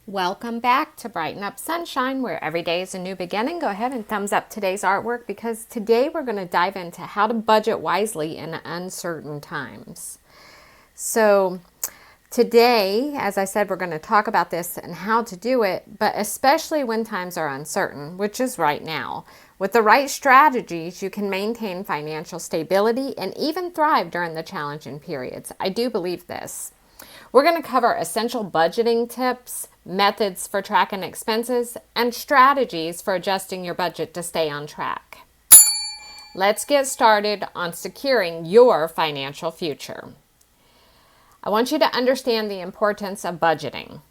Welcome back to Brighten Up Sunshine, where every day is a new beginning. Go ahead and thumbs up today's artwork because today we're going to dive into how to budget wisely in uncertain times. So today, as I said, we're going to talk about this and how to do it, but especially when times are uncertain, which is right now. With the right strategies, you can maintain financial stability and even thrive during the challenging periods. I do believe this. We're going to cover essential budgeting tips, methods for tracking expenses, and strategies for adjusting your budget to stay on track. Let's get started on securing your financial future. I want you to understand the importance of budgeting.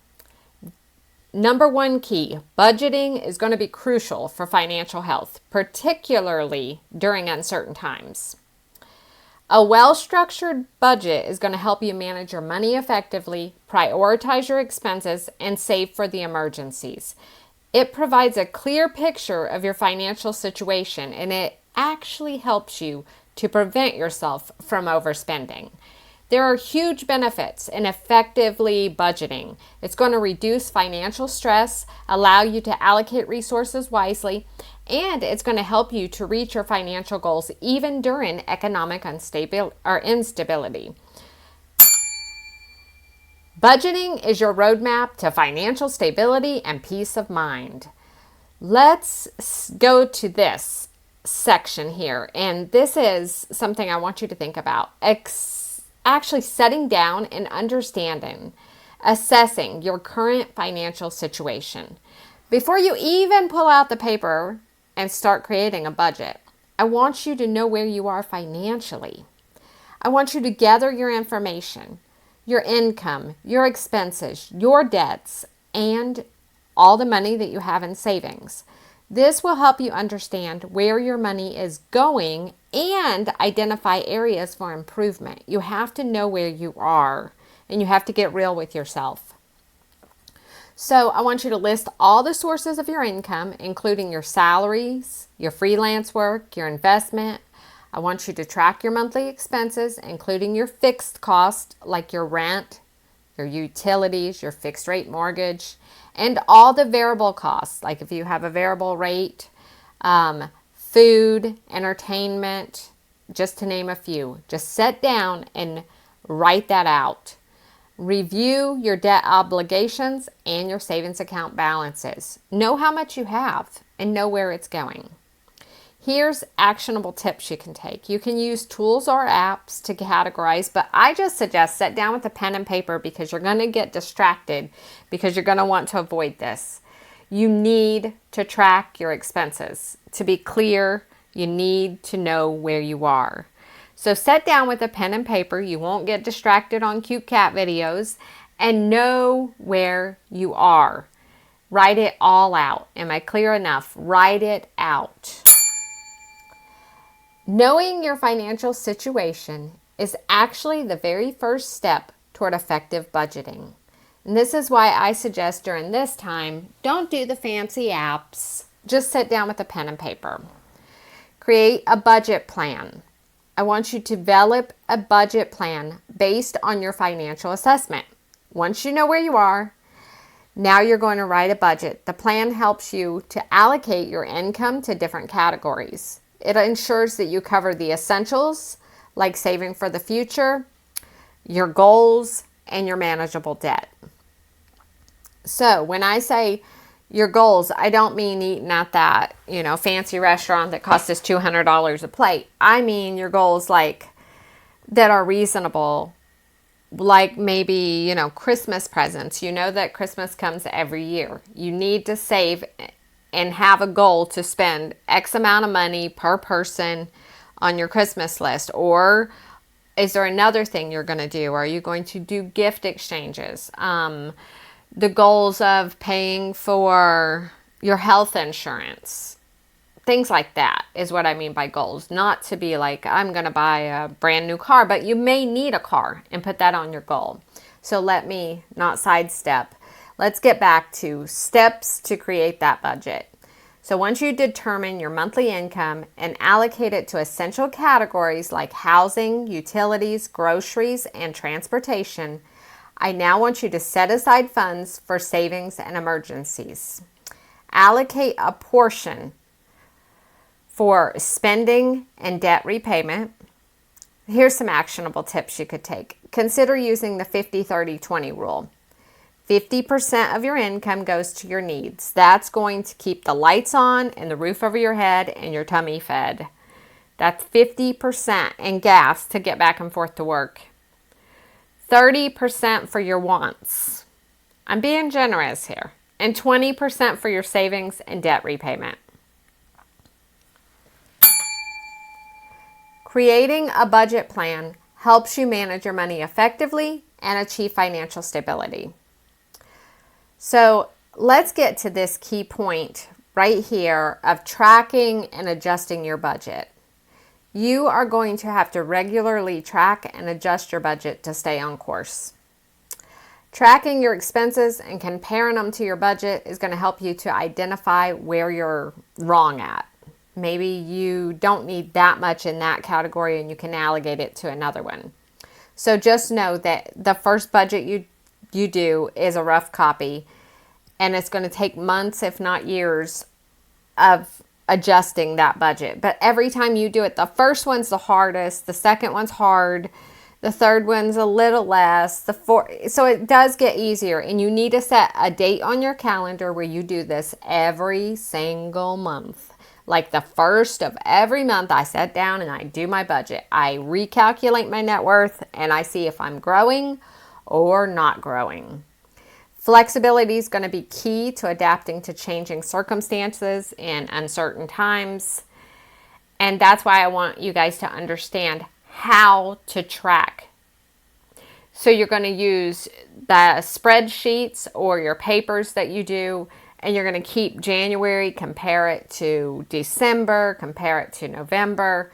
Number one key, budgeting is going to be crucial for financial health, particularly during uncertain times. A well-structured budget is going to help you manage your money effectively, prioritize your expenses, and save for the emergencies. It provides a clear picture of your financial situation, and it actually helps you to prevent yourself from overspending. There are huge benefits in effectively budgeting. It's going to reduce financial stress, allow you to allocate resources wisely, and it's going to help you to reach your financial goals even during economic instability. Budgeting is your roadmap to financial stability and peace of mind. Let's go to this section here, and this is something I want you to think about. Actually setting down and understanding, assessing your current financial situation. Before you even pull out the paper and start creating a budget, I want you to know where you are financially. I want you to gather your information, your income, your expenses, your debts, and all the money that you have in savings. This will help you understand where your money is going and identify areas for improvement. You have to know where you are, and you have to get real with yourself. So I want you to list all the sources of your income, including your salaries, your freelance work, your investment. I want you to track your monthly expenses, including your fixed costs like your rent, your utilities, your fixed rate mortgage, and all the variable costs, like if you have a variable rate, food, entertainment, just to name a few. Just sit down and write that out. Review your debt obligations and your savings account balances. Know how much you have and know where it's going. Here's actionable tips you can take. You can use tools or apps to categorize, but I just suggest sit down with a pen and paper because you're going to get distracted because you're going to want to avoid this. You need to track your expenses. To be clear, you need to know where you are. So sit down with a pen and paper. You won't get distracted on cute cat videos, and know where you are. Write it all out. Am I clear enough? Write it out. Knowing your financial situation is actually the very first step toward effective budgeting. And this is why I suggest during this time, don't do the fancy apps. Just sit down with a pen and paper. Create a budget plan. I want you to develop a budget plan based on your financial assessment. Once you know where you are, now you're going to write a budget. The plan helps you to allocate your income to different categories. It ensures that you cover the essentials, like saving for the future, your goals, and your manageable debt. So when I say your goals, I don't mean eating at that, fancy restaurant that costs us $200 a plate. I mean your goals that are reasonable, like maybe, Christmas presents. You know that Christmas comes every year. You need to save and have a goal to spend X amount of money per person on your Christmas list. Or is there another thing you're going to do? Are you going to do gift exchanges? The goals of paying for your health insurance. Things like that is what I mean by goals. Not to be like, I'm going to buy a brand new car, but you may need a car and put that on your goal. So let me not sidestep. Let's get back to steps to create that budget. So once you determine your monthly income and allocate it to essential categories like housing, utilities, groceries, and transportation, I now want you to set aside funds for savings and emergencies. Allocate a portion for spending and debt repayment. Here's some actionable tips you could take. Consider using the 50-30-20 rule. 50% of your income goes to your needs. That's going to keep the lights on and the roof over your head and your tummy fed. That's 50% and gas to get back and forth to work. 30% for your wants. I'm being generous here. And 20% for your savings and debt repayment. Creating a budget plan helps you manage your money effectively and achieve financial stability. So let's get to this key point right here of tracking and adjusting your budget. You are going to have to regularly track and adjust your budget to stay on course. Tracking your expenses and comparing them to your budget is going to help you to identify where you're wrong at. Maybe you don't need that much in that category and you can allocate it to another one. So just know that the first budget you do is a rough copy, and it's going to take months, if not years, of adjusting that budget. But every time you do it, the first one's the hardest, the second one's hard, the third one's a little less, so it does get easier, and you need to set a date on your calendar where you do this every single month. Like the first of every month, I sit down and I do my budget. I recalculate my net worth and I see if I'm growing or not growing. Flexibility is going to be key to adapting to changing circumstances in uncertain times. And that's why I want you guys to understand how to track. So you're going to use the spreadsheets or your papers that you do, and you're going to keep January, compare it to December, compare it to November.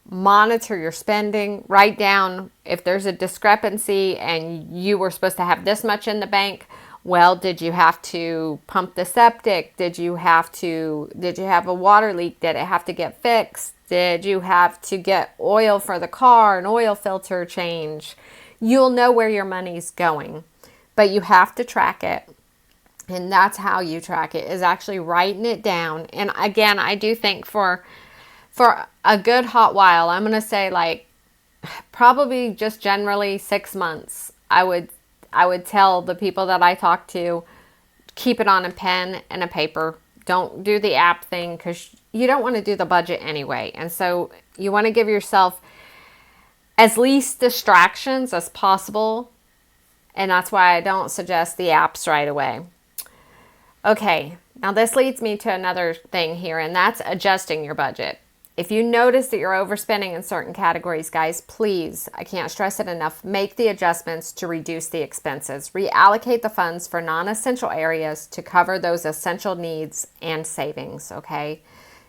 Monitor your spending. Write down if there's a discrepancy and you were supposed to have this much in the bank. Well, did you have to pump the septic? Did you have a water leak? Did it have to get fixed? Did you have to get oil for the car, an oil filter change? You'll know where your money's going, but you have to track it. And that's how you track it, is actually writing it down. And again, I do think for a good hot while, I'm going to say like probably just generally 6 months, I would tell the people that I talk to, keep it on a pen and a paper. Don't do the app thing because you don't want to do the budget anyway. And so you want to give yourself as least distractions as possible. And that's why I don't suggest the apps right away. Okay, now this leads me to another thing here, and that's adjusting your budget. If you notice that you're overspending in certain categories, guys, please, I can't stress it enough, make the adjustments to reduce the expenses. Reallocate the funds for non-essential areas to cover those essential needs and savings, okay?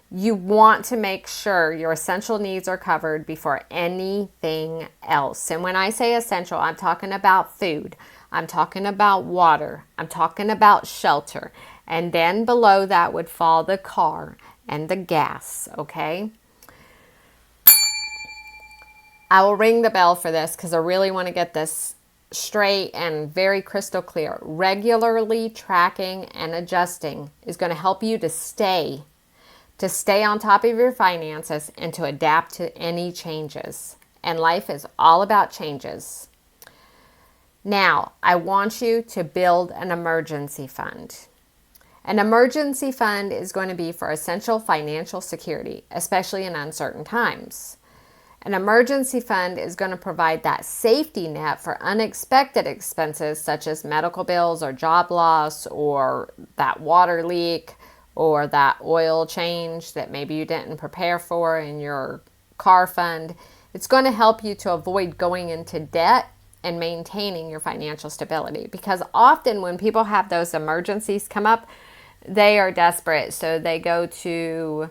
You want to make sure your essential needs are covered before anything else. And when I say essential, I'm talking about food. I'm talking about water. I'm talking about shelter. And then below that would fall the car and the gas, okay? I will ring the bell for this because I really want to get this straight and very crystal clear. Regularly tracking and adjusting is going to help you to stay on top of your finances and to adapt to any changes. And life is all about changes. Now, I want you to build an emergency fund. An emergency fund is going to be for essential financial security, especially in uncertain times. An emergency fund is going to provide that safety net for unexpected expenses such as medical bills or job loss or that water leak or that oil change that maybe you didn't prepare for in your car fund. It's going to help you to avoid going into debt and maintaining your financial stability, because often when people have those emergencies come up, they are desperate. So they go to,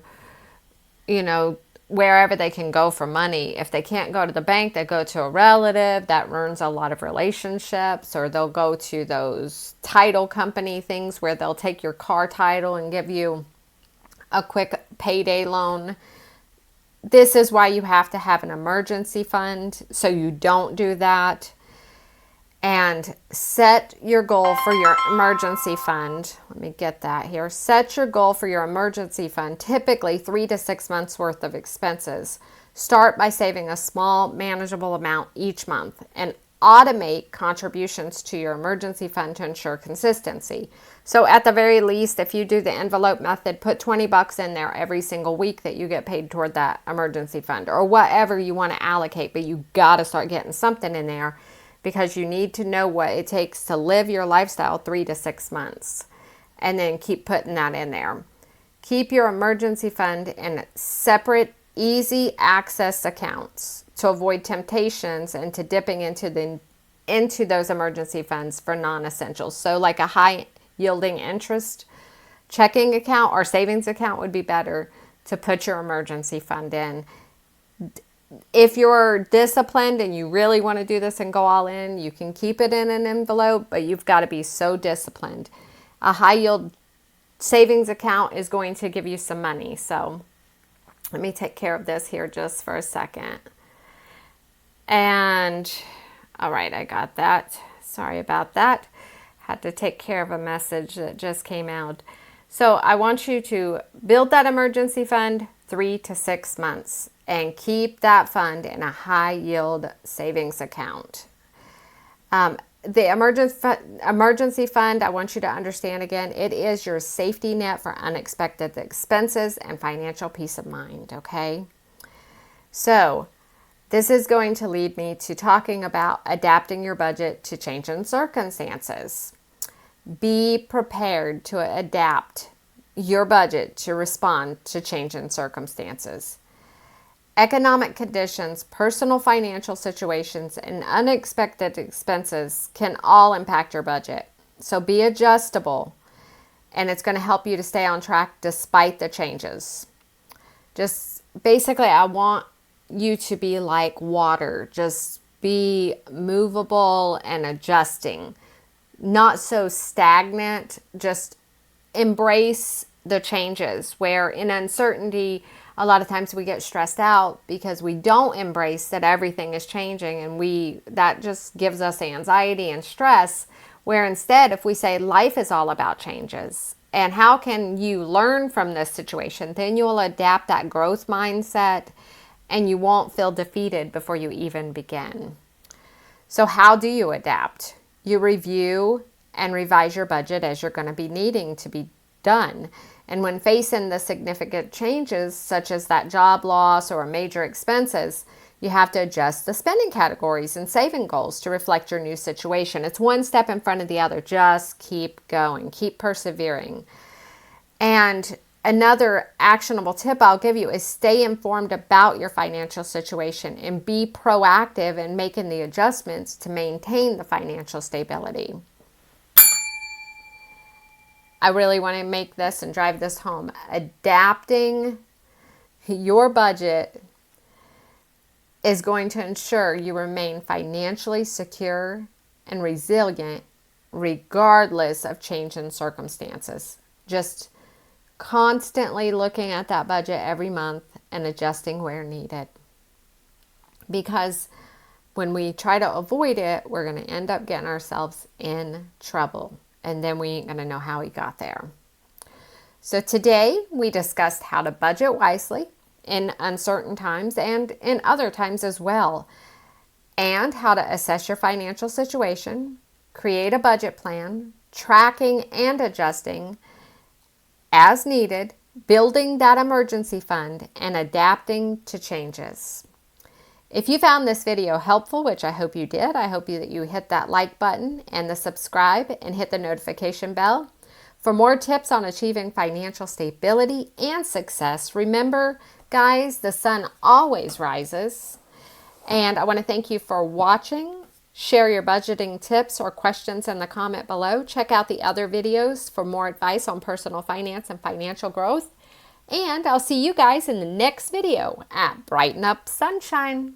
wherever they can go for money. If they can't go to the bank, they go to a relative. That ruins a lot of relationships. Or they'll go to those title company things where they'll take your car title and give you a quick payday loan. This is why you have to have an emergency fund, so you don't do that. And set your goal for your emergency fund. Let me get that here. Set your goal for your emergency fund, typically 3 to 6 months worth of expenses. Start by saving a small, manageable amount each month and automate contributions to your emergency fund to ensure consistency. So at the very least, if you do the envelope method, put 20 bucks in there every single week that you get paid toward that emergency fund or whatever you want to allocate, but you got to start getting something in there because you need to know what it takes to live your lifestyle 3 to 6 months, and then keep putting that in there. Keep your emergency fund in separate, easy access accounts to avoid temptations and to dipping into those emergency funds for non-essentials. So like a high yielding interest checking account or savings account would be better to put your emergency fund in. If you're disciplined and you really want to do this and go all in, you can keep it in an envelope, but you've got to be so disciplined. A high yield savings account is going to give you some money. So let me take care of this here just for a second. And all right, I got that. Sorry about that. Had to take care of a message that just came out. So I want you to build that emergency fund 3 to 6 months and keep that fund in a high yield savings account. The emergency fund, I want you to understand again, it is your safety net for unexpected expenses and financial peace of mind, okay? So this is going to lead me to talking about adapting your budget to changing circumstances. Be prepared to adapt your budget to respond to changing circumstances. Economic conditions, personal financial situations, and unexpected expenses can all impact your budget. So be adjustable, and it's going to help you to stay on track despite the changes. Just basically, I want you to be like water. Just be movable and adjusting. Not so stagnant. Just embrace the changes, where in uncertainty, a lot of times we get stressed out because we don't embrace that everything is changing, and that just gives us anxiety and stress, where instead if we say life is all about changes and how can you learn from this situation, then you'll adapt that growth mindset and you won't feel defeated before you even begin. So how do you adapt? You review and revise your budget as you're going to be needing to be done. And when facing the significant changes, such as that job loss or major expenses, you have to adjust the spending categories and saving goals to reflect your new situation. It's one step in front of the other. Just keep going, keep persevering. And another actionable tip I'll give you is stay informed about your financial situation and be proactive in making the adjustments to maintain the financial stability. I really want to make this and drive this home. Adapting your budget is going to ensure you remain financially secure and resilient regardless of change in circumstances. Just constantly looking at that budget every month and adjusting where needed. Because when we try to avoid it, we're going to end up getting ourselves in trouble. And then we ain't going to know how we got there. So today we discussed how to budget wisely in uncertain times and in other times as well, and how to assess your financial situation, create a budget plan, tracking and adjusting as needed, building that emergency fund, and adapting to changes. If you found this video helpful, which I hope you did, I hope that you hit that like button and the subscribe and hit the notification bell. For more tips on achieving financial stability and success, remember, guys, the sun always rises. And I want to thank you for watching. Share your budgeting tips or questions in the comment below. Check out the other videos for more advice on personal finance and financial growth. And I'll see you guys in the next video at Brighten Up Sunshine.